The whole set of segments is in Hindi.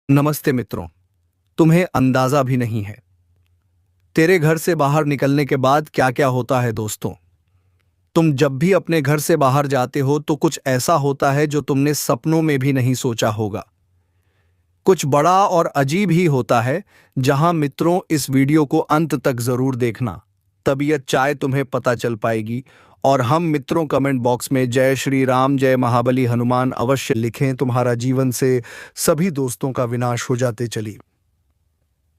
नमस्ते मित्रों। तुम्हें अंदाजा भी नहीं है तेरे घर से बाहर निकलने के बाद क्या क्या होता है दोस्तों। तुम जब भी अपने घर से बाहर जाते हो तो कुछ ऐसा होता है जो तुमने सपनों में भी नहीं सोचा होगा। कुछ बड़ा और अजीब ही होता है। जहां मित्रों, इस वीडियो को अंत तक जरूर देखना, तबीयत चाहे तुम्हें पता चल पाएगी। और हम मित्रों कमेंट बॉक्स में जय श्री राम, जय महाबली हनुमान अवश्य लिखें। तुम्हारा जीवन से सभी दोस्तों का विनाश हो जाते चली।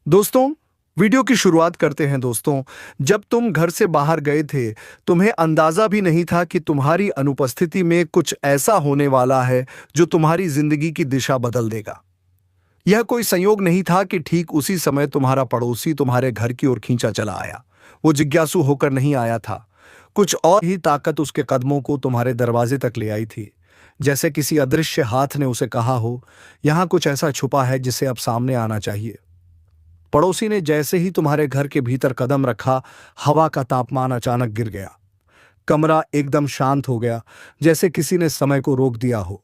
दोस्तों, वीडियो की शुरुआत करते हैं। दोस्तों, जब तुम घर से बाहर गए थे, तुम्हें अंदाजा भी नहीं था कि तुम्हारी अनुपस्थिति में कुछ ऐसा होने वाला है जो तुम्हारी जिंदगी की दिशा बदल देगा। यह कोई संयोग नहीं था कि ठीक उसी समय तुम्हारा पड़ोसी तुम्हारे घर की ओर खींचा चला आया। वो जिज्ञासु होकर नहीं आया था। कुछ और ही ताकत उसके कदमों को तुम्हारे दरवाजे तक ले आई थी। जैसे किसी अदृश्य हाथ ने उसे कहा हो, यहां कुछ ऐसा छुपा है जिसे अब सामने आना चाहिए। पड़ोसी ने जैसे ही तुम्हारे घर के भीतर कदम रखा, हवा का तापमान अचानक गिर गया। कमरा एकदम शांत हो गया, जैसे किसी ने समय को रोक दिया हो।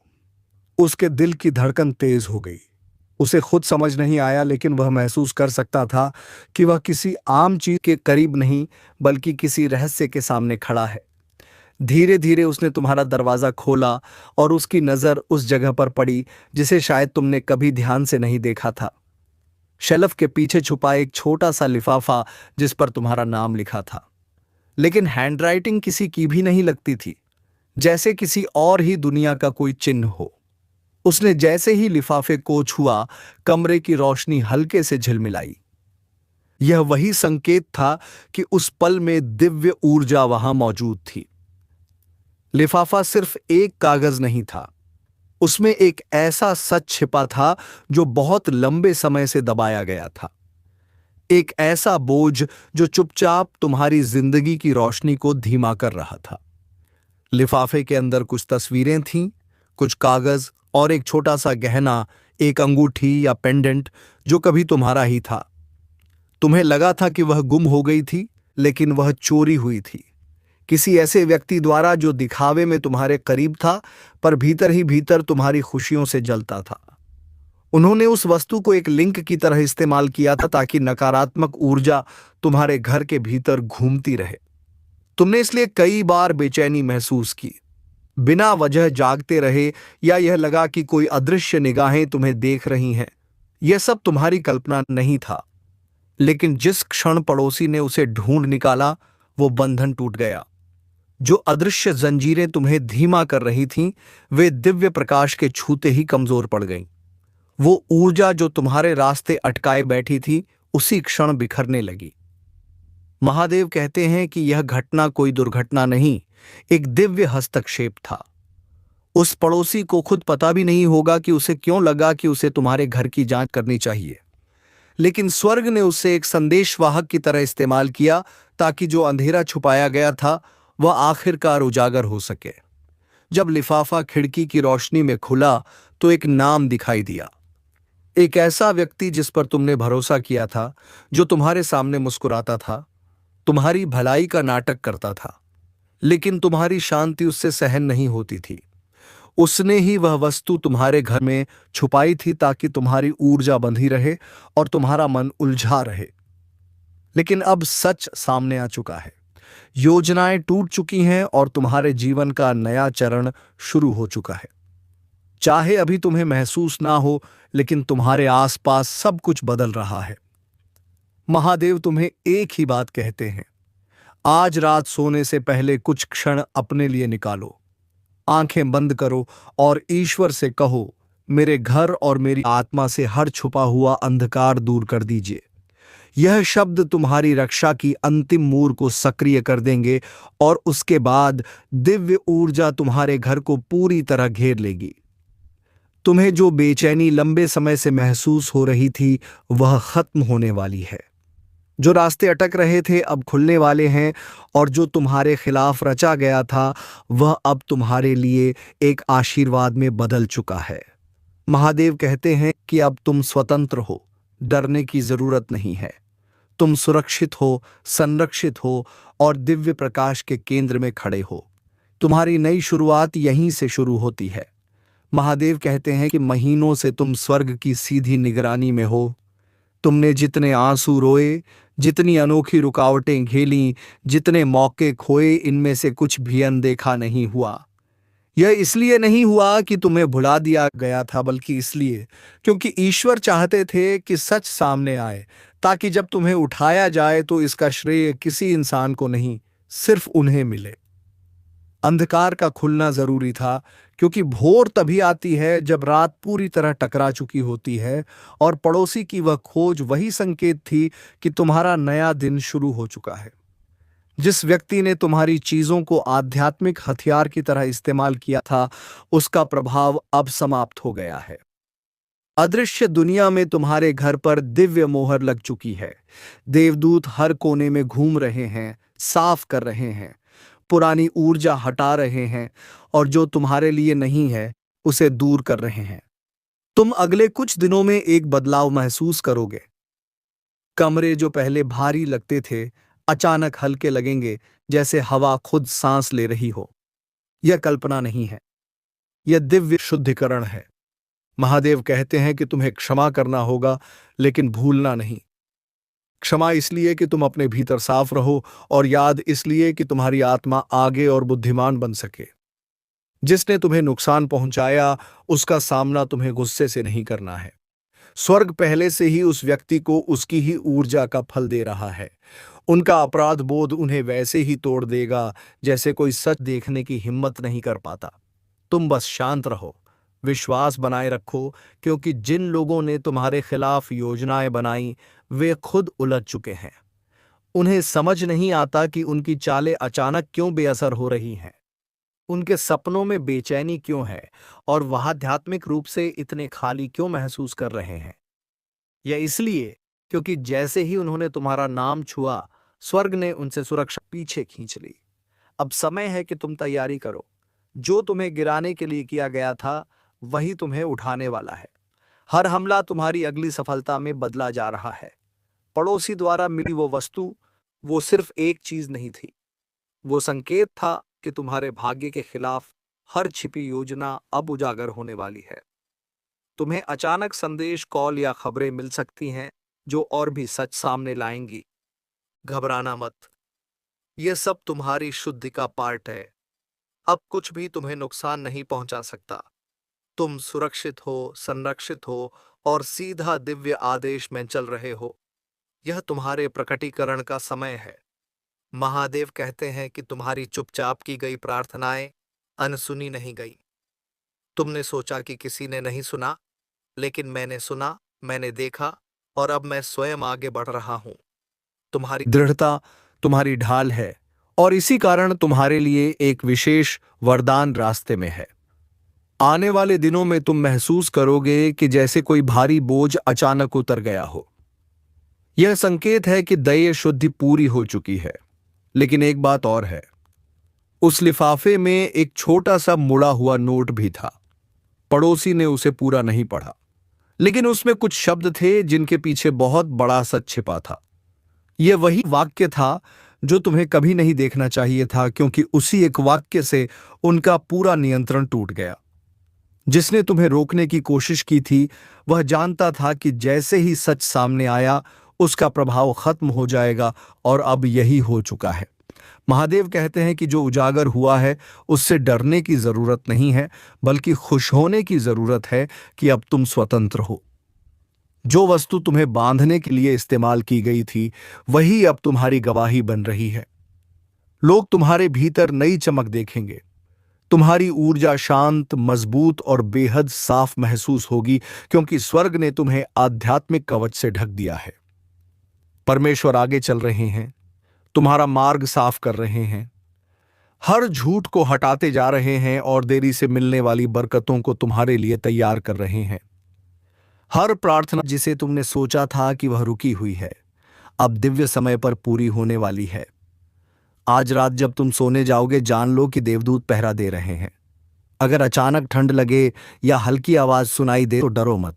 उसके दिल की धड़कन तेज हो गई। उसे खुद समझ नहीं आया, लेकिन वह महसूस कर सकता था कि वह किसी आम चीज के करीब नहीं, बल्कि किसी रहस्य के सामने खड़ा है। धीरे धीरे उसने तुम्हारा दरवाजा खोला और उसकी नजर उस जगह पर पड़ी जिसे शायद तुमने कभी ध्यान से नहीं देखा था। शेल्फ के पीछे छुपा एक छोटा सा लिफाफा जिस पर तुम्हारा नाम लिखा था, लेकिन हैंडराइटिंग किसी की भी नहीं लगती थी, जैसे किसी और ही दुनिया का कोई चिन्ह हो। उसने जैसे ही लिफाफे को छुआ, कमरे की रोशनी हल्के से झिलमिलाई। यह वही संकेत था कि उस पल में दिव्य ऊर्जा वहां मौजूद थी। लिफाफा सिर्फ एक कागज नहीं था, उसमें एक ऐसा सच छिपा था जो बहुत लंबे समय से दबाया गया था। एक ऐसा बोझ जो चुपचाप तुम्हारी जिंदगी की रोशनी को धीमा कर रहा था। लिफाफे के अंदर कुछ तस्वीरें थीं, कुछ कागज और एक छोटा सा गहना, एक अंगूठी या पेंडेंट जो कभी तुम्हारा ही था। तुम्हें लगा था कि वह गुम हो गई थी, लेकिन वह चोरी हुई थी, किसी ऐसे व्यक्ति द्वारा जो दिखावे में तुम्हारे करीब था, पर भीतर ही भीतर तुम्हारी खुशियों से जलता था। उन्होंने उस वस्तु को एक लिंक की तरह इस्तेमाल किया था ताकि नकारात्मक ऊर्जा तुम्हारे घर के भीतर घूमती रहे। तुमने इसलिए कई बार बेचैनी महसूस की, बिना वजह जागते रहे, या यह लगा कि कोई अदृश्य निगाहें तुम्हें देख रही हैं। यह सब तुम्हारी कल्पना नहीं था, लेकिन जिस क्षण पड़ोसी ने उसे ढूंढ निकाला, वो बंधन टूट गया। जो अदृश्य जंजीरें तुम्हें धीमा कर रही थीं, वे दिव्य प्रकाश के छूते ही कमजोर पड़ गईं। वो ऊर्जा जो तुम्हारे रास्ते अटकाए बैठी थी, उसी क्षण बिखरने लगी। महादेव कहते हैं कि यह घटना कोई दुर्घटना नहीं, एक दिव्य हस्तक्षेप था। उस पड़ोसी को खुद पता भी नहीं होगा कि उसे क्यों लगा कि उसे तुम्हारे घर की जांच करनी चाहिए, लेकिन स्वर्ग ने उसे एक संदेशवाहक की तरह इस्तेमाल किया ताकि जो अंधेरा छुपाया गया था वह आखिरकार उजागर हो सके। जब लिफाफा खिड़की की रोशनी में खुला तो एक नाम दिखाई दिया। एक ऐसा व्यक्ति जिस पर तुमने भरोसा किया था, जो तुम्हारे सामने मुस्कुराता था, तुम्हारी भलाई का नाटक करता था, लेकिन तुम्हारी शांति उससे सहन नहीं होती थी। उसने ही वह वस्तु तुम्हारे घर में छुपाई थी ताकि तुम्हारी ऊर्जा बंधी रहे और तुम्हारा मन उलझा रहे। लेकिन अब सच सामने आ चुका है। योजनाएं टूट चुकी हैं और तुम्हारे जीवन का नया चरण शुरू हो चुका है। चाहे अभी तुम्हें महसूस ना हो, लेकिन तुम्हारे आसपास सब कुछ बदल रहा है। महादेव तुम्हें एक ही बात कहते हैं, आज रात सोने से पहले कुछ क्षण अपने लिए निकालो। आंखें बंद करो और ईश्वर से कहो, मेरे घर और मेरी आत्मा से हर छुपा हुआ अंधकार दूर कर दीजिए। यह शब्द तुम्हारी रक्षा की अंतिम मूर को सक्रिय कर देंगे और उसके बाद दिव्य ऊर्जा तुम्हारे घर को पूरी तरह घेर लेगी। तुम्हें जो बेचैनी लंबे समय से महसूस हो रही थी, वह खत्म होने वाली है। जो रास्ते अटक रहे थे अब खुलने वाले हैं, और जो तुम्हारे खिलाफ रचा गया था वह अब तुम्हारे लिए एक आशीर्वाद में बदल चुका है। महादेव कहते हैं कि अब तुम स्वतंत्र हो, डरने की जरूरत नहीं है। तुम सुरक्षित हो, संरक्षित हो और दिव्य प्रकाश के केंद्र में खड़े हो। तुम्हारी नई शुरुआत यहीं से शुरू होती है। महादेव कहते हैं कि महीनों से तुम स्वर्ग की सीधी निगरानी में हो। तुमने जितने आंसू रोए, जितनी अनोखी रुकावटें झेलीं, जितने मौके खोए, इनमें से कुछ भी अनदेखा नहीं हुआ। यह इसलिए नहीं हुआ कि तुम्हें भुला दिया गया था, बल्कि इसलिए क्योंकि ईश्वर चाहते थे कि सच सामने आए, ताकि जब तुम्हें उठाया जाए तो इसका श्रेय किसी इंसान को नहीं, सिर्फ उन्हें मिले। अंधकार का खुलना जरूरी था, क्योंकि भोर तभी आती है जब रात पूरी तरह टकरा चुकी होती है, और पड़ोसी की वह खोज वही संकेत थी कि तुम्हारा नया दिन शुरू हो चुका है। जिस व्यक्ति ने तुम्हारी चीजों को आध्यात्मिक हथियार की तरह इस्तेमाल किया था, उसका प्रभाव अब समाप्त हो गया है। अदृश्य दुनिया में तुम्हारे घर पर दिव्य मोहर लग चुकी है। देवदूत हर कोने में घूम रहे हैं, साफ कर रहे हैं, पुरानी ऊर्जा हटा रहे हैं, और जो तुम्हारे लिए नहीं है उसे दूर कर रहे हैं। तुम अगले कुछ दिनों में एक बदलाव महसूस करोगे। कमरे जो पहले भारी लगते थे, अचानक हल्के लगेंगे, जैसे हवा खुद सांस ले रही हो। यह कल्पना नहीं है, यह दिव्य शुद्धिकरण है। महादेव कहते हैं कि तुम्हें क्षमा करना होगा, लेकिन भूलना नहीं। क्षमा इसलिए कि तुम अपने भीतर साफ रहो, और याद इसलिए कि तुम्हारी आत्मा आगे और बुद्धिमान बन सके। जिसने तुम्हें नुकसान पहुंचाया, उसका सामना तुम्हें गुस्से से नहीं करना है। स्वर्ग पहले से ही उस व्यक्ति को उसकी ही ऊर्जा का फल दे रहा है। उनका अपराध बोध उन्हें वैसे ही तोड़ देगा, जैसे कोई सच देखने की हिम्मत नहीं कर पाता। तुम बस शांत रहो, विश्वास बनाए रखो, क्योंकि जिन लोगों ने तुम्हारे खिलाफ योजनाएं बनाई, वे खुद उलझ चुके हैं। उन्हें समझ नहीं आता कि उनकी चालें अचानक क्यों बेअसर हो रही हैं। उनके सपनों में बेचैनी क्यों है, और वह आध्यात्मिक रूप से इतने खाली क्यों महसूस कर रहे हैं। यह इसलिए क्योंकि जैसे ही उन्होंने तुम्हारा नाम छुआ, स्वर्ग ने उनसे सुरक्षा पीछे खींच ली। अब समय है कि तुम तैयारी करो। जो तुम्हें गिराने के लिए किया गया था, वही तुम्हें उठाने वाला है। हर हमला तुम्हारी अगली सफलता में बदला जा रहा है। पड़ोसी द्वारा मिली वो वस्तु, वो सिर्फ एक चीज नहीं थी, वो संकेत था कि तुम्हारे भाग्य के खिलाफ हर छिपी योजना अब उजागर होने वाली है। तुम्हें अचानक संदेश, कॉल या खबरें मिल सकती हैं जो और भी सच सामने लाएंगी। घबराना मत, यह सब तुम्हारी शुद्धि का पार्ट है। अब कुछ भी तुम्हें नुकसान नहीं पहुंचा सकता। तुम सुरक्षित हो, संरक्षित हो, और सीधा दिव्य आदेश में चल रहे हो। यह तुम्हारे प्रकटीकरण का समय है। महादेव कहते हैं कि तुम्हारी चुपचाप की गई प्रार्थनाएं अनसुनी नहीं गई। तुमने सोचा कि किसी ने नहीं सुना, लेकिन मैंने सुना, मैंने देखा, और अब मैं स्वयं आगे बढ़ रहा हूं। तुम्हारी दृढ़ता तुम्हारी ढाल है, और इसी कारण तुम्हारे लिए एक विशेष वरदान रास्ते में है। आने वाले दिनों में तुम महसूस करोगे कि जैसे कोई भारी बोझ अचानक उतर गया हो। यह संकेत है कि दैय शुद्धि पूरी हो चुकी है। लेकिन एक बात और है, उस लिफाफे में एक छोटा सा मुड़ा हुआ नोट भी था। पड़ोसी ने उसे पूरा नहीं पढ़ा, लेकिन उसमें कुछ शब्द थे जिनके पीछे बहुत बड़ा सच छिपा था। यह वही वाक्य था जो तुम्हें कभी नहीं देखना चाहिए था, क्योंकि उसी एक वाक्य से उनका पूरा नियंत्रण टूट गया। जिसने तुम्हें रोकने की कोशिश की थी, वह जानता था कि जैसे ही सच सामने आया, उसका प्रभाव खत्म हो जाएगा, और अब यही हो चुका है। महादेव कहते हैं कि जो उजागर हुआ है, उससे डरने की जरूरत नहीं है, बल्कि खुश होने की जरूरत है कि अब तुम स्वतंत्र हो। जो वस्तु तुम्हें बांधने के लिए इस्तेमाल की गई थी, वही अब तुम्हारी गवाही बन रही है। लोग तुम्हारे भीतर नई चमक देखेंगे। तुम्हारी ऊर्जा शांत, मजबूत और बेहद साफ महसूस होगी, क्योंकि स्वर्ग ने तुम्हें आध्यात्मिक कवच से ढक दिया है। परमेश्वर आगे चल रहे हैं, तुम्हारा मार्ग साफ कर रहे हैं, हर झूठ को हटाते जा रहे हैं, और देरी से मिलने वाली बरकतों को तुम्हारे लिए तैयार कर रहे हैं। हर प्रार्थना जिसे तुमने सोचा था कि वह रुकी हुई है, अब दिव्य समय पर पूरी होने वाली है। आज रात जब तुम सोने जाओगे, जान लो कि देवदूत पहरा दे रहे हैं। अगर अचानक ठंड लगे या हल्की आवाज सुनाई दे तो डरो मत।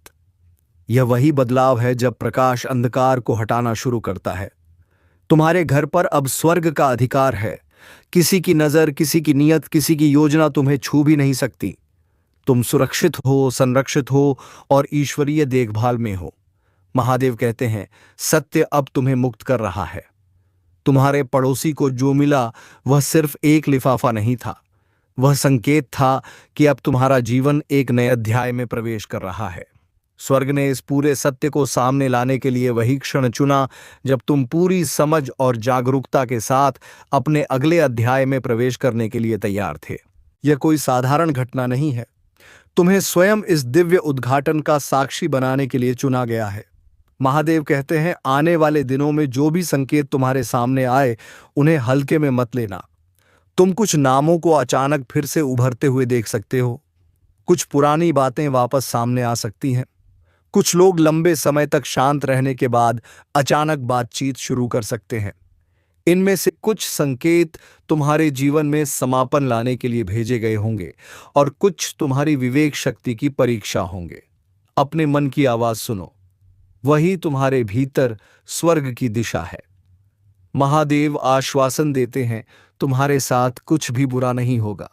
यह वही बदलाव है जब प्रकाश अंधकार को हटाना शुरू करता है। तुम्हारे घर पर अब स्वर्ग का अधिकार है। किसी की नजर, किसी की नीयत, किसी की योजना तुम्हें छू भी नहीं सकती। तुम सुरक्षित हो, संरक्षित हो और ईश्वरीय देखभाल में हो। महादेव कहते हैं, सत्य अब तुम्हें मुक्त कर रहा है। तुम्हारे पड़ोसी को जो मिला वह सिर्फ एक लिफाफा नहीं था, वह संकेत था कि अब तुम्हारा जीवन एक नए अध्याय में प्रवेश कर रहा है। स्वर्ग ने इस पूरे सत्य को सामने लाने के लिए वही क्षण चुना जब तुम पूरी समझ और जागरूकता के साथ अपने अगले अध्याय में प्रवेश करने के लिए तैयार थे। यह कोई साधारण घटना नहीं है। तुम्हें स्वयं इस दिव्य उद्घाटन का साक्षी बनाने के लिए चुना गया है। महादेव कहते हैं, आने वाले दिनों में जो भी संकेत तुम्हारे सामने आए उन्हें हल्के में मत लेना। तुम कुछ नामों को अचानक फिर से उभरते हुए देख सकते हो, कुछ पुरानी बातें वापस सामने आ सकती हैं, कुछ लोग लंबे समय तक शांत रहने के बाद अचानक बातचीत शुरू कर सकते हैं। इनमें से कुछ संकेत तुम्हारे जीवन में समापन लाने के लिए भेजे गए होंगे और कुछ तुम्हारी विवेक शक्ति की परीक्षा होंगे। अपने मन की आवाज सुनो, वही तुम्हारे भीतर स्वर्ग की दिशा है। महादेव आश्वासन देते हैं, तुम्हारे साथ कुछ भी बुरा नहीं होगा।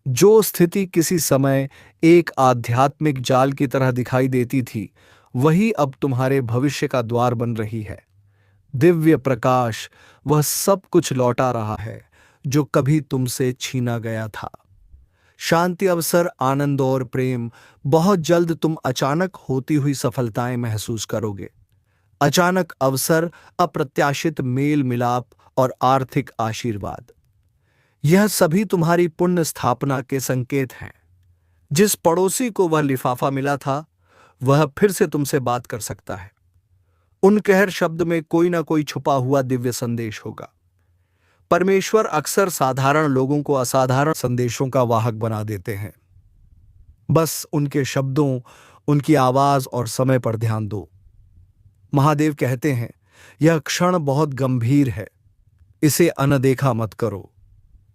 जो स्थिति किसी समय एक आध्यात्मिक जाल की तरह दिखाई देती थी, वही अब तुम्हारे भविष्य का द्वार बन रही है। दिव्य प्रकाश वह सब कुछ लौटा रहा है जो कभी तुमसे छीना गया था। शांति, अवसर, आनंद और प्रेम। बहुत जल्द तुम अचानक होती हुई सफलताएं महसूस करोगे। अचानक अवसर, अप्रत्याशित मेल मिलाप और आर्थिक आशीर्वाद, यह सभी तुम्हारी पुण्य स्थापना के संकेत हैं। जिस पड़ोसी को वह लिफाफा मिला था, वह फिर से तुमसे बात कर सकता है। उनके हर शब्द में कोई ना कोई छुपा हुआ दिव्य संदेश होगा। परमेश्वर अक्सर साधारण लोगों को असाधारण संदेशों का वाहक बना देते हैं। बस उनके शब्दों, उनकी आवाज और समय पर ध्यान दो। महादेव कहते हैं, यह क्षण बहुत गंभीर है, इसे अनदेखा मत करो।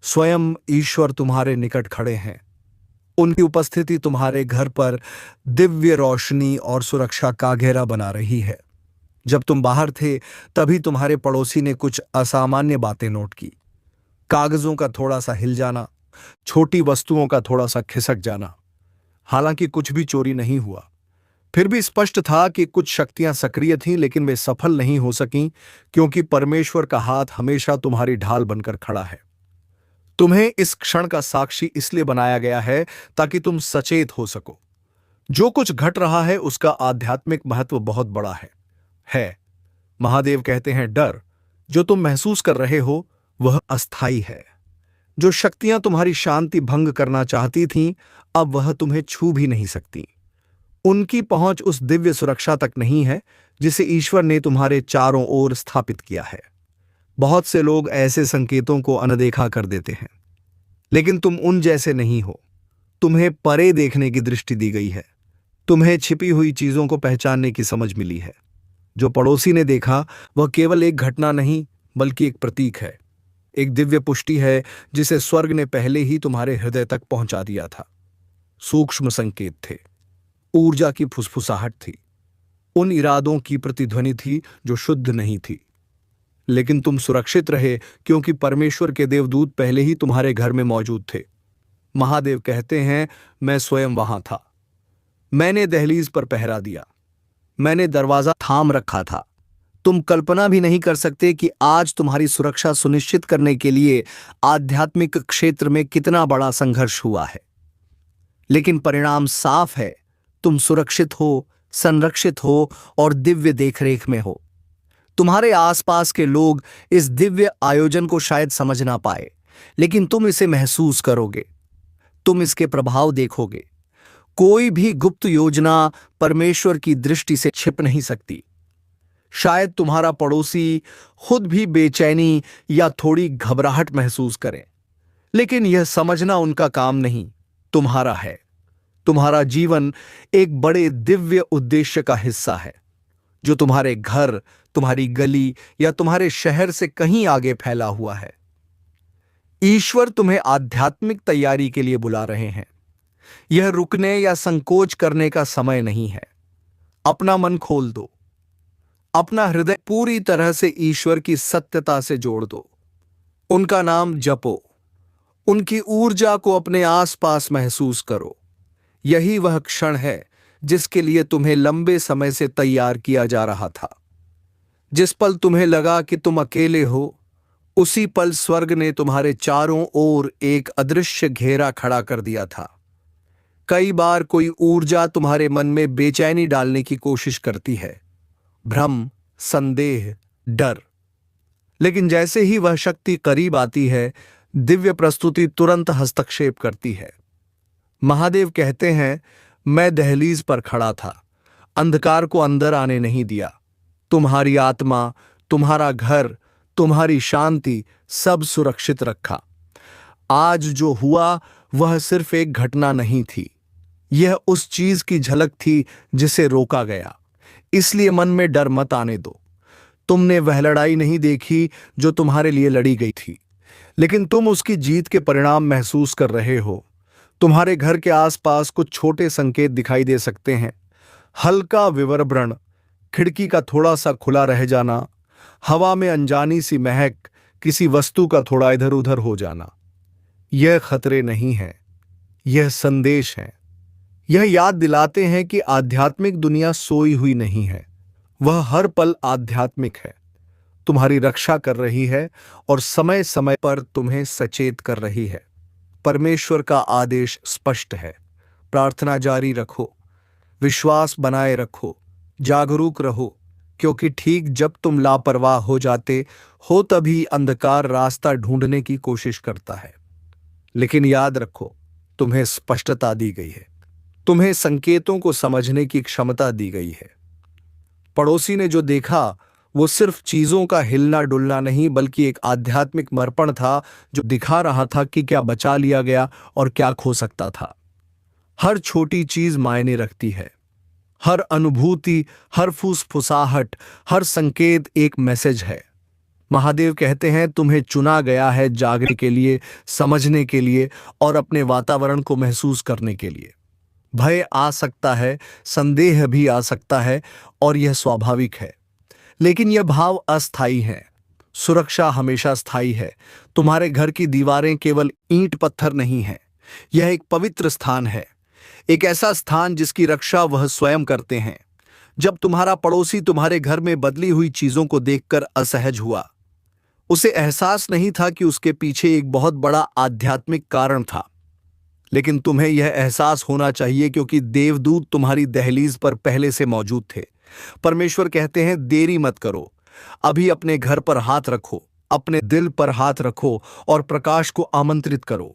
स्वयं ईश्वर तुम्हारे निकट खड़े हैं। उनकी उपस्थिति तुम्हारे घर पर दिव्य रोशनी और सुरक्षा का घेरा बना रही है। जब तुम बाहर थे तभी तुम्हारे पड़ोसी ने कुछ असामान्य बातें नोट की। कागजों का थोड़ा सा हिल जाना, छोटी वस्तुओं का थोड़ा सा खिसक जाना। हालांकि कुछ भी चोरी नहीं हुआ, फिर भी स्पष्ट था कि कुछ शक्तियां सक्रिय थीं, लेकिन वे सफल नहीं हो सकीं क्योंकि परमेश्वर का हाथ हमेशा तुम्हारी ढाल बनकर खड़ा है। तुम्हें इस क्षण का साक्षी इसलिए बनाया गया है ताकि तुम सचेत हो सको। जो कुछ घट रहा है उसका आध्यात्मिक महत्व बहुत बड़ा है। महादेव कहते हैं, डर जो तुम महसूस कर रहे हो वह अस्थाई है। जो शक्तियां तुम्हारी शांति भंग करना चाहती थीं, अब वह तुम्हें छू भी नहीं सकती। उनकी पहुंच उस दिव्य सुरक्षा तक नहीं है जिसे ईश्वर ने तुम्हारे चारों ओर स्थापित किया है। बहुत से लोग ऐसे संकेतों को अनदेखा कर देते हैं, लेकिन तुम उन जैसे नहीं हो। तुम्हें परे देखने की दृष्टि दी गई है। तुम्हें छिपी हुई चीजों को पहचानने की समझ मिली है। जो पड़ोसी ने देखा वह केवल एक घटना नहीं बल्कि एक प्रतीक है, एक दिव्य पुष्टि है जिसे स्वर्ग ने पहले ही तुम्हारे हृदय तक पहुंचा दिया था। सूक्ष्म संकेत थे, ऊर्जा की फुसफुसाहट थी, उन इरादों की प्रतिध्वनि थी जो शुद्ध नहीं थी। लेकिन तुम सुरक्षित रहे क्योंकि परमेश्वर के देवदूत पहले ही तुम्हारे घर में मौजूद थे। महादेव कहते हैं, मैं स्वयं वहां था। मैंने दहलीज पर पहरा दिया, मैंने दरवाजा थाम रखा था। तुम कल्पना भी नहीं कर सकते कि आज तुम्हारी सुरक्षा सुनिश्चित करने के लिए आध्यात्मिक क्षेत्र में कितना बड़ा संघर्ष हुआ है। लेकिन परिणाम साफ है, तुम सुरक्षित हो, संरक्षित हो और दिव्य देखरेख में हो। तुम्हारे आसपास के लोग इस दिव्य आयोजन को शायद समझ ना पाए, लेकिन तुम इसे महसूस करोगे, तुम इसके प्रभाव देखोगे। कोई भी गुप्त योजना परमेश्वर की दृष्टि से छिप नहीं सकती। शायद तुम्हारा पड़ोसी खुद भी बेचैनी या थोड़ी घबराहट महसूस करे, लेकिन यह समझना उनका काम नहीं, तुम्हारा है। तुम्हारा जीवन एक बड़े दिव्य उद्देश्य का हिस्सा है जो तुम्हारे घर, तुम्हारी गली या तुम्हारे शहर से कहीं आगे फैला हुआ है। ईश्वर तुम्हें आध्यात्मिक तैयारी के लिए बुला रहे हैं। यह रुकने या संकोच करने का समय नहीं है। अपना मन खोल दो, अपना हृदय पूरी तरह से ईश्वर की सत्यता से जोड़ दो। उनका नाम जपो, उनकी ऊर्जा को अपने आसपास महसूस करो। यही वह क्षण है जिसके लिए तुम्हें लंबे समय से तैयार किया जा रहा था। जिस पल तुम्हें लगा कि तुम अकेले हो, उसी पल स्वर्ग ने तुम्हारे चारों ओर एक अदृश्य घेरा खड़ा कर दिया था। कई बार कोई ऊर्जा तुम्हारे मन में बेचैनी डालने की कोशिश करती है, भ्रम, संदेह, डर। लेकिन जैसे ही वह शक्ति करीब आती है, दिव्य प्रस्तुति तुरंत हस्तक्षेप करती है। महादेव कहते हैं, मैं दहलीज पर खड़ा था, अंधकार को अंदर आने नहीं दिया। तुम्हारी आत्मा, तुम्हारा घर, तुम्हारी शांति सब सुरक्षित रखा। आज जो हुआ वह सिर्फ एक घटना नहीं थी, यह उस चीज की झलक थी जिसे रोका गया। इसलिए मन में डर मत आने दो। तुमने वह लड़ाई नहीं देखी जो तुम्हारे लिए लड़ी गई थी, लेकिन तुम उसकी जीत के परिणाम महसूस कर रहे हो। तुम्हारे घर के आसपास कुछ छोटे संकेत दिखाई दे सकते हैं। हल्का विवर्बरण, खिड़की का थोड़ा सा खुला रह जाना, हवा में अनजानी सी महक, किसी वस्तु का थोड़ा इधर उधर हो जाना। यह खतरे नहीं है, यह संदेश है। यह याद दिलाते हैं कि आध्यात्मिक दुनिया सोई हुई नहीं है, वह हर पल आध्यात्मिक है, तुम्हारी रक्षा कर रही है और समय समय पर तुम्हें सचेत कर रही है। परमेश्वर का आदेश स्पष्ट है, प्रार्थना जारी रखो, विश्वास बनाए रखो, जागरूक रहो, क्योंकि ठीक जब तुम लापरवाह हो जाते हो तभी अंधकार रास्ता ढूंढने की कोशिश करता है। लेकिन याद रखो, तुम्हें स्पष्टता दी गई है, तुम्हें संकेतों को समझने की क्षमता दी गई है। पड़ोसी ने जो देखा वो सिर्फ चीजों का हिलना डुलना नहीं, बल्कि एक आध्यात्मिक मर्पण था जो दिखा रहा था कि क्या बचा लिया गया और क्या खो सकता था। हर छोटी चीज मायने रखती है, हर अनुभूति, हर फुसफुसाहट, हर संकेत एक मैसेज है। महादेव कहते हैं, तुम्हें चुना गया है जागने के लिए, समझने के लिए और अपने वातावरण को महसूस करने के लिए। भय आ सकता है, संदेह भी आ सकता है और यह स्वाभाविक है, लेकिन यह भाव अस्थायी है। सुरक्षा हमेशा स्थायी है। तुम्हारे घर की दीवारें केवल ईंट पत्थर नहीं है, यह एक पवित्र स्थान है, एक ऐसा स्थान जिसकी रक्षा वह स्वयं करते हैं। जब तुम्हारा पड़ोसी तुम्हारे घर में बदली हुई चीजों को देखकर असहज हुआ, उसे एहसास नहीं था कि उसके पीछे एक बहुत बड़ा आध्यात्मिक कारण था। लेकिन तुम्हें यह एहसास होना चाहिए, क्योंकि देवदूत तुम्हारी दहलीज पर पहले से मौजूद थे। परमेश्वर कहते हैं, देरी मत करो, अभी अपने घर पर हाथ रखो, अपने दिल पर हाथ रखो और प्रकाश को आमंत्रित करो।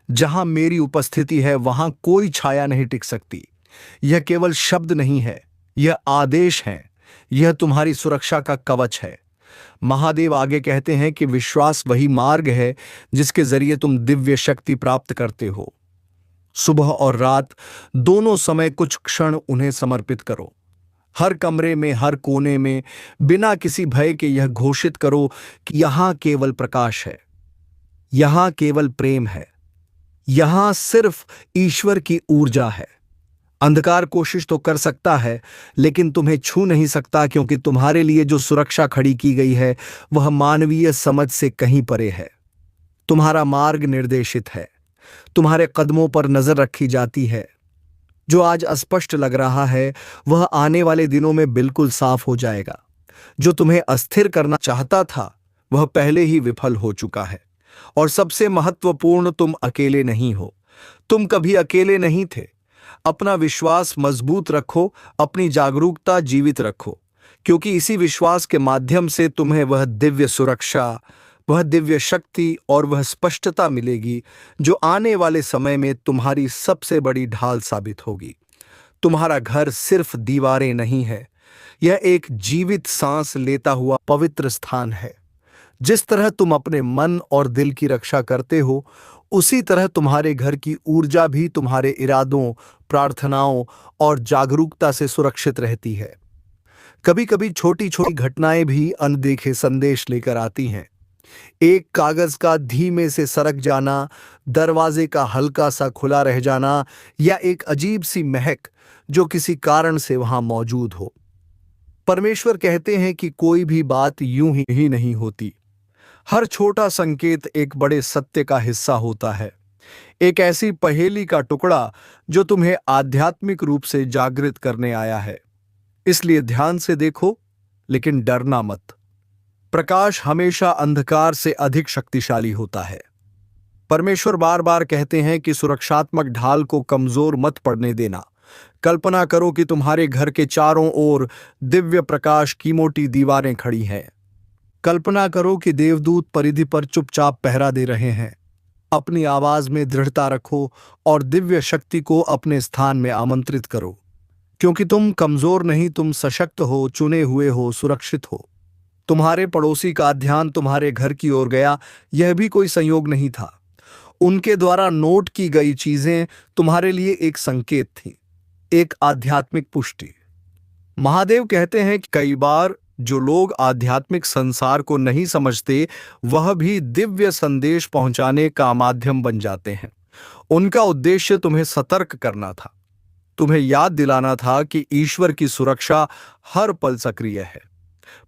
जहां मेरी उपस्थिति है वहां कोई छाया नहीं टिक सकती। यह केवल शब्द नहीं है, यह आदेश है, यह तुम्हारी सुरक्षा का कवच है। महादेव आगे कहते हैं कि विश्वास वही मार्ग है जिसके जरिए तुम दिव्य शक्ति प्राप्त करते हो। सुबह और रात दोनों समय कुछ क्षण उन्हें समर्पित करो। हर कमरे में, हर कोने में, बिना किसी भय के यह घोषित करो कि यहां केवल प्रकाश है, यहां केवल प्रेम है, यहां सिर्फ ईश्वर की ऊर्जा है। अंधकार कोशिश तो कर सकता है, लेकिन तुम्हें छू नहीं सकता, क्योंकि तुम्हारे लिए जो सुरक्षा खड़ी की गई है वह मानवीय समझ से कहीं परे है। तुम्हारा मार्ग निर्देशित है, तुम्हारे कदमों पर नजर रखी जाती है। जो आज अस्पष्ट लग रहा है वह आने वाले दिनों में बिल्कुल साफ हो जाएगा। जो तुम्हें अस्थिर करना चाहता था वह पहले ही विफल हो चुका है। और सबसे महत्वपूर्ण, तुम अकेले नहीं हो, तुम कभी अकेले नहीं थे। अपना विश्वास मजबूत रखो, अपनी जागरूकता जीवित रखो, क्योंकि इसी विश्वास के माध्यम से तुम्हें वह दिव्य सुरक्षा, वह दिव्य शक्ति और वह स्पष्टता मिलेगी जो आने वाले समय में तुम्हारी सबसे बड़ी ढाल साबित होगी। तुम्हारा घर सिर्फ दीवारें नहीं है, यह एक जीवित सांस लेता हुआ पवित्र स्थान है। जिस तरह तुम अपने मन और दिल की रक्षा करते हो, उसी तरह तुम्हारे घर की ऊर्जा भी तुम्हारे इरादों, प्रार्थनाओं और जागरूकता से सुरक्षित रहती है। कभी कभी छोटी छोटी घटनाएं भी अनदेखे संदेश लेकर आती हैं। एक कागज का धीमे से सरक जाना, दरवाजे का हल्का सा खुला रह जाना, या एक अजीब सी महक जो किसी कारण से वहां मौजूद हो। परमेश्वर कहते हैं कि कोई भी बात यूं ही नहीं होती। हर छोटा संकेत एक बड़े सत्य का हिस्सा होता है। एक ऐसी पहेली का टुकड़ा जो तुम्हें आध्यात्मिक रूप से जागृत करने आया है। इसलिए ध्यान से देखो, लेकिन डरना मत। प्रकाश हमेशा अंधकार से अधिक शक्तिशाली होता है। परमेश्वर बार बार कहते हैं कि सुरक्षात्मक ढाल को कमजोर मत पड़ने देना। कल्पना करो कि तुम्हारे घर के चारों ओर दिव्य प्रकाश की मोटी दीवारें खड़ी हैं। कल्पना करो कि देवदूत परिधि पर चुपचाप पहरा दे रहे हैं। अपनी आवाज में दृढ़ता रखो और दिव्य शक्ति को अपने स्थान में आमंत्रित करो, क्योंकि तुम कमजोर नहीं, तुम सशक्त हो, चुने हुए हो, सुरक्षित हो। तुम्हारे पड़ोसी का ध्यान तुम्हारे घर की ओर गया, यह भी कोई संयोग नहीं था। उनके द्वारा नोट की गई चीजें तुम्हारे लिए एक संकेत थी, एक आध्यात्मिक पुष्टि। महादेव कहते हैं कि कई बार जो लोग आध्यात्मिक संसार को नहीं समझते, वह भी दिव्य संदेश पहुंचाने का माध्यम बन जाते हैं। उनका उद्देश्य तुम्हें सतर्क करना था, तुम्हें याद दिलाना था कि ईश्वर की सुरक्षा हर पल सक्रिय है।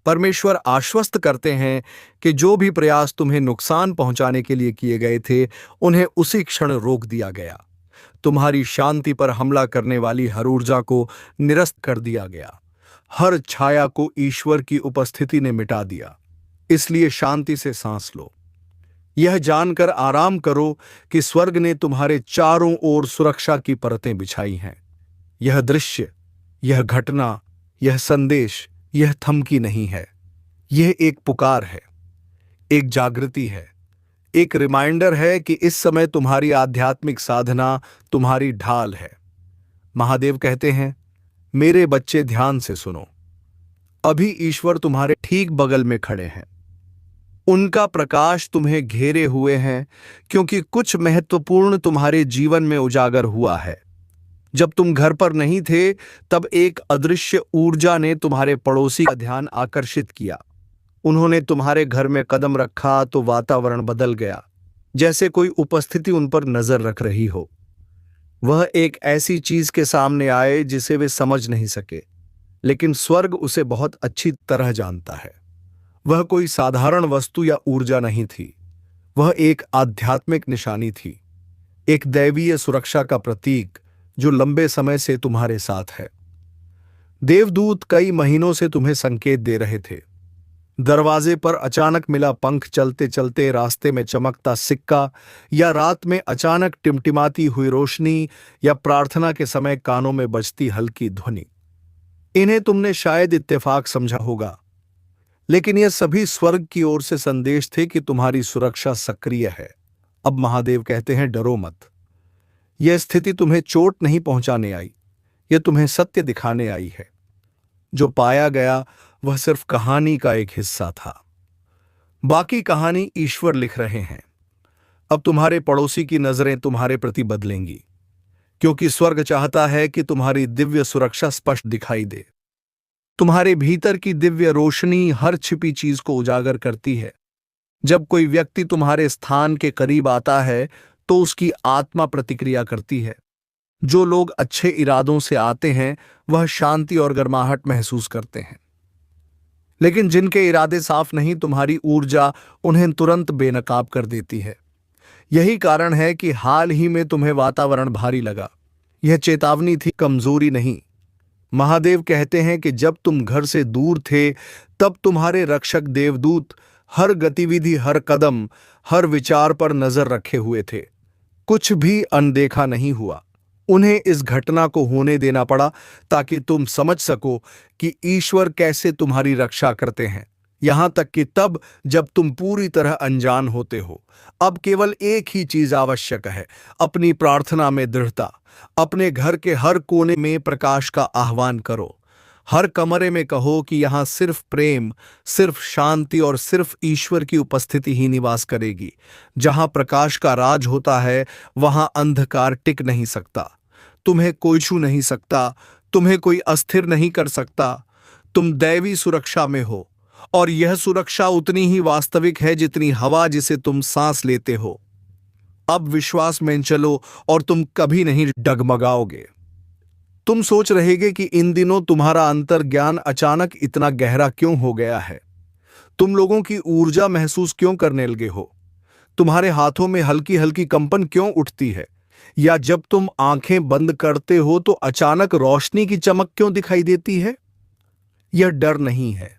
परमेश्वर आश्वस्त करते हैं कि जो भी प्रयास तुम्हें नुकसान पहुंचाने के लिए किए गए थे, उन्हें उसी क्षण रोक दिया गया। तुम्हारी शांति पर हमला करने वाली हर ऊर्जा को निरस्त कर दिया गया। हर छाया को ईश्वर की उपस्थिति ने मिटा दिया। इसलिए शांति से सांस लो। यह जानकर आराम करो कि स्वर्ग ने तुम्हारे चारों ओर सुरक्षा की परतें बिछाई हैं। यह दृश्य, यह घटना, यह संदेश, यह धमकी नहीं है। यह एक पुकार है, एक जागृति है, एक रिमाइंडर है कि इस समय तुम्हारी आध्यात्मिक साधना तुम्हारी ढाल है। महादेव कहते हैं, मेरे बच्चे ध्यान से सुनो। अभी ईश्वर तुम्हारे ठीक बगल में खड़े हैं। उनका प्रकाश तुम्हें घेरे हुए हैं, क्योंकि कुछ महत्वपूर्ण तुम्हारे जीवन में उजागर हुआ है। जब तुम घर पर नहीं थे, तब एक अदृश्य ऊर्जा ने तुम्हारे पड़ोसी का ध्यान आकर्षित किया। उन्होंने तुम्हारे घर में कदम रखा तो वातावरण बदल गया, जैसे कोई उपस्थिति उन पर नजर रख रही हो। वह एक ऐसी चीज के सामने आए जिसे वे समझ नहीं सके, लेकिन स्वर्ग उसे बहुत अच्छी तरह जानता है। वह कोई साधारण वस्तु या ऊर्जा नहीं थी, वह एक आध्यात्मिक निशानी थी, एक दैवीय सुरक्षा का प्रतीक जो लंबे समय से तुम्हारे साथ है। देवदूत कई महीनों से तुम्हें संकेत दे रहे थे। दरवाजे पर अचानक मिला पंख, चलते चलते रास्ते में चमकता सिक्का, या रात में अचानक टिमटिमाती हुई रोशनी, या प्रार्थना के समय कानों में बजती हल्की ध्वनि। इन्हें तुमने शायद इत्तेफाक समझा होगा, लेकिन यह सभी स्वर्ग की ओर से संदेश थे कि तुम्हारी सुरक्षा सक्रिय है। अब महादेव कहते हैं, डरो मत। यह स्थिति तुम्हें चोट नहीं पहुंचाने आई, यह तुम्हें सत्य दिखाने आई है। जो पाया गया वह सिर्फ कहानी का एक हिस्सा था। बाकी कहानी ईश्वर लिख रहे हैं। अब तुम्हारे पड़ोसी की नजरें तुम्हारे प्रति बदलेंगी, क्योंकि स्वर्ग चाहता है कि तुम्हारी दिव्य सुरक्षा स्पष्ट दिखाई दे। तुम्हारे भीतर की दिव्य रोशनी हर छिपी चीज को उजागर करती है। जब कोई व्यक्ति तुम्हारे स्थान के करीब आता है, तो उसकी आत्मा प्रतिक्रिया करती है। जो लोग अच्छे इरादों से आते हैं, वह शांति और गर्माहट महसूस करते हैं, लेकिन जिनके इरादे साफ नहीं, तुम्हारी ऊर्जा उन्हें तुरंत बेनकाब कर देती है। यही कारण है कि हाल ही में तुम्हें वातावरण भारी लगा। यह चेतावनी थी, कमजोरी नहीं। महादेव कहते हैं कि जब तुम घर से दूर थे, तब तुम्हारे रक्षक देवदूत हर गतिविधि, हर कदम, हर विचार पर नजर रखे हुए थे। कुछ भी अनदेखा नहीं हुआ। उन्हें इस घटना को होने देना पड़ा ताकि तुम समझ सको कि ईश्वर कैसे तुम्हारी रक्षा करते हैं, यहां तक कि तब जब तुम पूरी तरह अनजान होते हो। अब केवल एक ही चीज आवश्यक है, अपनी प्रार्थना में दृढ़ता। अपने घर के हर कोने में प्रकाश का आह्वान करो। हर कमरे में कहो कि यहां सिर्फ प्रेम, सिर्फ शांति और सिर्फ ईश्वर की उपस्थिति ही निवास करेगी। जहां प्रकाश का राज होता है, वहां अंधकार टिक नहीं सकता। तुम्हें कोई छू नहीं सकता, तुम्हें कोई अस्थिर नहीं कर सकता। तुम दैवी सुरक्षा में हो, और यह सुरक्षा उतनी ही वास्तविक है जितनी हवा जिसे तुम सांस लेते हो। अब विश्वास में चलो और तुम कभी नहीं डगमगाओगे। तुम सोच रहेगे कि इन दिनों तुम्हारा अंतर्ज्ञान अचानक इतना गहरा क्यों हो गया है। तुम लोगों की ऊर्जा महसूस क्यों करने लगे हो। तुम्हारे हाथों में हल्की हल्की कंपन क्यों उठती है? या जब तुम आंखें बंद करते हो तो अचानक रोशनी की चमक क्यों दिखाई देती है? यह डर नहीं है,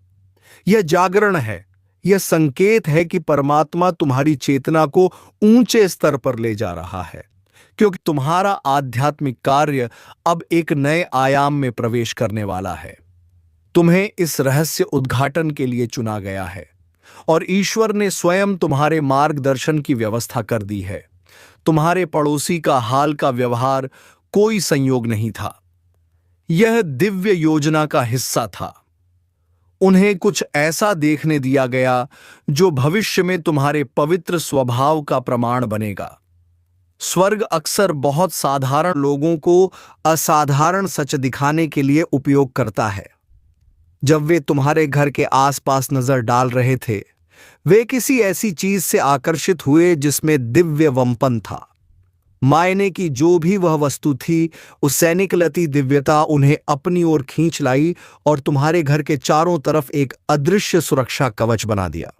यह जागरण है। यह संकेत है कि परमात्मा तुम्हारी चेतना को ऊंचे स्तर पर ले जा रहा है, क्योंकि तुम्हारा आध्यात्मिक कार्य अब एक नए आयाम में प्रवेश करने वाला है। तुम्हें इस रहस्य उद्घाटन के लिए चुना गया है और ईश्वर ने स्वयं तुम्हारे मार्गदर्शन की व्यवस्था कर दी है। तुम्हारे पड़ोसी का हाल का व्यवहार कोई संयोग नहीं था, यह दिव्य योजना का हिस्सा था। उन्हें कुछ ऐसा देखने दिया गया जो भविष्य में तुम्हारे पवित्र स्वभाव का प्रमाण बनेगा। स्वर्ग अक्सर बहुत साधारण लोगों को असाधारण सच दिखाने के लिए उपयोग करता है। जब वे तुम्हारे घर के आसपास नजर डाल रहे थे, वे किसी ऐसी चीज से आकर्षित हुए जिसमें दिव्य वंपन था। मायने की जो भी वह वस्तु थी, उस सैनिकलती दिव्यता उन्हें अपनी ओर खींच लाई और तुम्हारे घर के चारों तरफ एक अदृश्य सुरक्षा कवच बना दिया।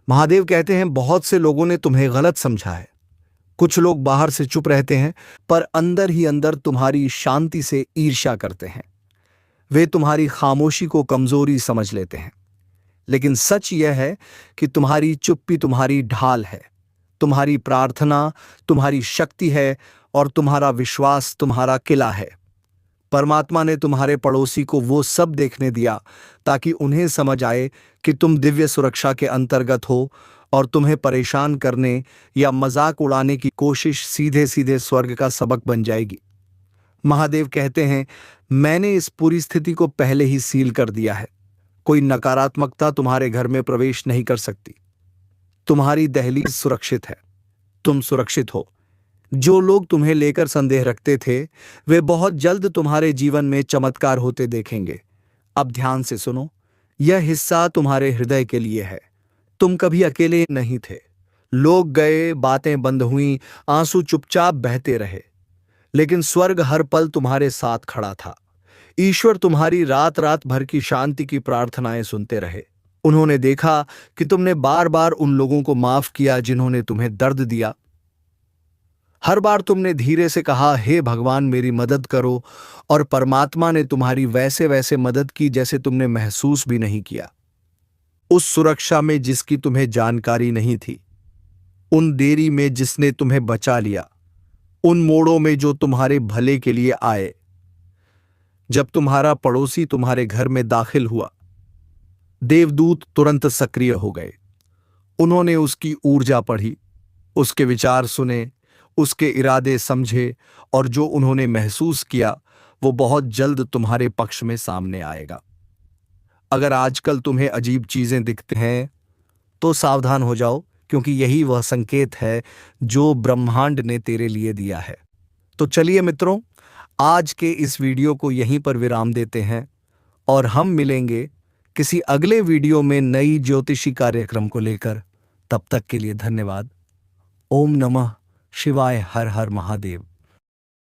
महादेव कहते हैं, बहुत से लोगों ने तुम्हें गलत समझा है। कुछ लोग बाहर से चुप रहते हैं, पर अंदर ही अंदर तुम्हारी शांति से ईर्ष्या करते हैं। वे तुम्हारी खामोशी को कमजोरी समझ लेते हैं, लेकिन सच यह है कि तुम्हारी चुप्पी तुम्हारी ढाल है, तुम्हारी प्रार्थना तुम्हारी शक्ति है और तुम्हारा विश्वास तुम्हारा किला है। परमात्मा ने तुम्हारे पड़ोसी को वो सब देखने दिया ताकि उन्हें समझ आए कि तुम दिव्य सुरक्षा के अंतर्गत हो और तुम्हें परेशान करने या मजाक उड़ाने की कोशिश सीधे सीधे स्वर्ग का सबक बन जाएगी। महादेव कहते हैं, मैंने इस पूरी स्थिति को पहले ही सील कर दिया है। कोई नकारात्मकता तुम्हारे घर में प्रवेश नहीं कर सकती। तुम्हारी दहलीज सुरक्षित है, तुम सुरक्षित हो। जो लोग तुम्हें लेकर संदेह रखते थे, वे बहुत जल्द तुम्हारे जीवन में चमत्कार होते देखेंगे। अब ध्यान से सुनो, यह हिस्सा तुम्हारे हृदय के लिए है। तुम कभी अकेले नहीं थे। लोग गए, बातें बंद हुईं, आंसू चुपचाप बहते रहे, लेकिन स्वर्ग हर पल तुम्हारे साथ खड़ा था। ईश्वर तुम्हारी रात रात भर की शांति की प्रार्थनाएं सुनते रहे। उन्होंने देखा कि तुमने बार बार उन लोगों को माफ किया जिन्होंने तुम्हें दर्द दिया। हर बार तुमने धीरे से कहा, हे भगवान मेरी मदद करो, और परमात्मा ने तुम्हारी वैसे वैसे मदद की जैसे तुमने महसूस भी नहीं किया। उस सुरक्षा में जिसकी तुम्हें जानकारी नहीं थी, उन देरी में जिसने तुम्हें बचा लिया, उन मोड़ों में जो तुम्हारे भले के लिए आए। जब तुम्हारा पड़ोसी तुम्हारे घर में दाखिल हुआ, देवदूत तुरंत सक्रिय हो गए। उन्होंने उसकी ऊर्जा पढ़ी, उसके विचार सुने, उसके इरादे समझे, और जो उन्होंने महसूस किया वो बहुत जल्द तुम्हारे पक्ष में सामने आएगा। अगर आजकल तुम्हें अजीब चीजें दिखते हैं तो सावधान हो जाओ, क्योंकि यही वह संकेत है जो ब्रह्मांड ने तेरे लिए दिया है। तो चलिए मित्रों, आज के इस वीडियो को यहीं पर विराम देते हैं और हम मिलेंगे किसी अगले वीडियो में नई ज्योतिषी कार्यक्रम को लेकर। तब तक के लिए धन्यवाद। ओम नमः शिवाय। हर हर महादेव।